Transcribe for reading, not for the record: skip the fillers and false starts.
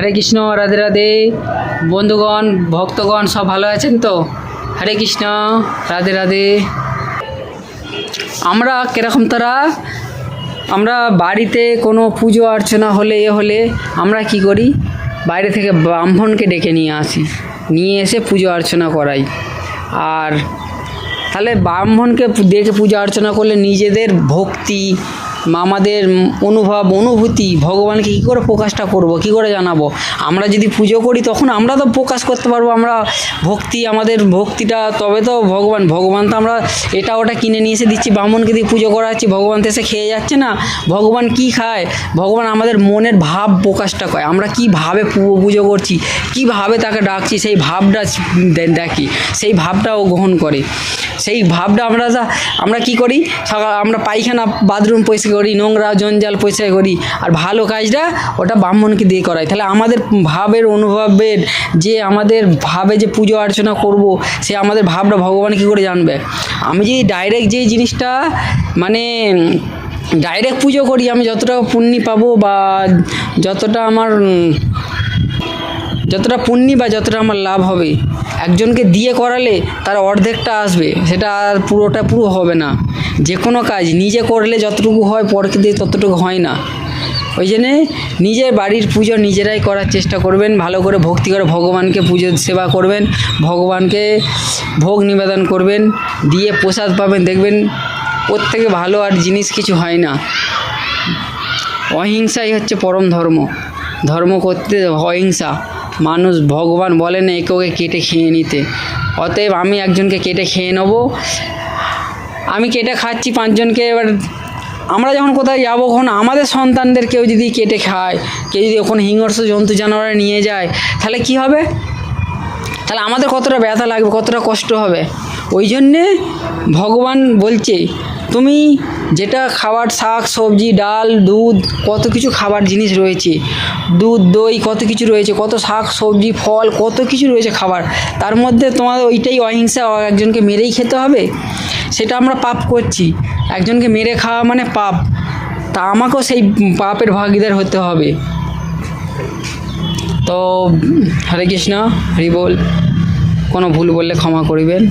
হরে কৃষ্ণ, রাধে রাধে। বন্ধুগণ, ভক্তগণ সব ভালো আছেন তো? হরে কৃষ্ণ, রাধে রাধে। আমরা কীরকম তারা আমরা বাড়িতে কোনো পুজো অর্চনা হলে হলে আমরা কি করি, বাইরে থেকে ব্রাহ্মণকে ডেকে নিয়ে আসি, নিয়ে এসে পুজো অর্চনা করাই। আর তাহলে ব্রাহ্মণকে ডেকে পূজা অর্চনা করলে নিজেদের ভক্তি, আমাদের অনুভূতি ভগবানকে কী করে প্রকাশটা করব, কী করে জানাবো? আমরা যদি পুজো করি তখন আমরা তো প্রকাশ করতে পারবো আমরা ভক্তি, আমাদের ভক্তিটা, তবে তো ভগবান তো আমরা এটা ওটা কিনে নিয়ে এসে দিচ্ছি, ব্রাহ্মণকে দিয়ে পুজো করাচ্ছি, ভগবান তো এসে খেয়ে যাচ্ছে না। ভগবান কি খায়? ভগবান আমাদের মনের ভাব প্রকাশটা করে, আমরা কীভাবে পুজো করছি, কীভাবে তাকে ডাকছি, সেই ভাবটা দেখি, সেই ভাবটা ও গ্রহণ করে। সেই ভাবটা আমরা কি করি, আমরা পায়খানা বাথরুম পরিষ্কার করি, নোংরা জঞ্জাল পরিষ্কার করি, আর ভালো কাজটা ওটা ব্রাহ্মণকে দিয়ে করাই। তাহলে আমাদের ভাবের অনুভবের যে আমাদের ভাবে যে পুজো অর্চনা করব, সে আমাদের ভাবটা ভগবান কী করে জানবে? আমি যদি ডাইরেক্ট যেই জিনিসটা ডাইরেক্ট পুজো করি, আমি যতটা পুণ্য পাবো বা যতটা যতটা আমার লাভ হবে, একজনকে দিয়ে করালে তার অর্ধেকটা আসবে, সেটা আর পুরো হবে না। যে কোনো কাজ নিজে করলে যতটুকু হয়, পরকে দিয়ে ততটুকু হয় না। ওই জন্যে নিজের বাড়ির পুজো নিজেরাই করার চেষ্টা করবেন, ভালো করে ভক্তি করে ভগবানকে পুজো সেবা করবেন, ভগবানকে ভোগ নিবেদন করবেন, দিয়ে প্রসাদ পাবেন। দেখবেন ওর থেকে ভালো আর জিনিস কিছু হয় না। অহিংসাই হচ্ছে পরম ধর্ম করতে অহিংসা। মানুষ, ভগবান বলেন একে কেটে খেয়ে নিতে। অতএব আমি একজনকে কেটে খেয়ে নেবো, আমি কেটে খাচ্ছি পাঁচজনকে। এবার আমরা যখন কোথায় যাবো, কখন আমাদের সন্তানদের কেউ যদি কেটে খায়, কেউ যদি ওখানে হিংস্র জন্তু জানোয়ারে নিয়ে যায়, তাহলে কি হবে? তাহলে আমাদের কতটা ব্যথা লাগবে, কতটা কষ্ট হবে। ওই জন্যে ভগবান বলছে, তুমি যেটা খাবার, শাক সবজি ডাল দুধ, কত কিছু খাবার জিনিস রয়েছে, দুধ দই কত কিছু রয়েছে, কত শাক সবজি ফল কত কিছু রয়েছে খাবার, তার মধ্যে তোমার ওইটাই অহিংসা, একজনকে মেরেই খেতে হবে, সেটা আমরা পাপ করছি। একজনকে মেরে খাওয়া মানে পাপ, তা আমাকেও সেই পাপের ভাগীদার হতে হবে। তো হরে কৃষ্ণ, হরি বল। কোনো ভুল বললে ক্ষমা করিবেন।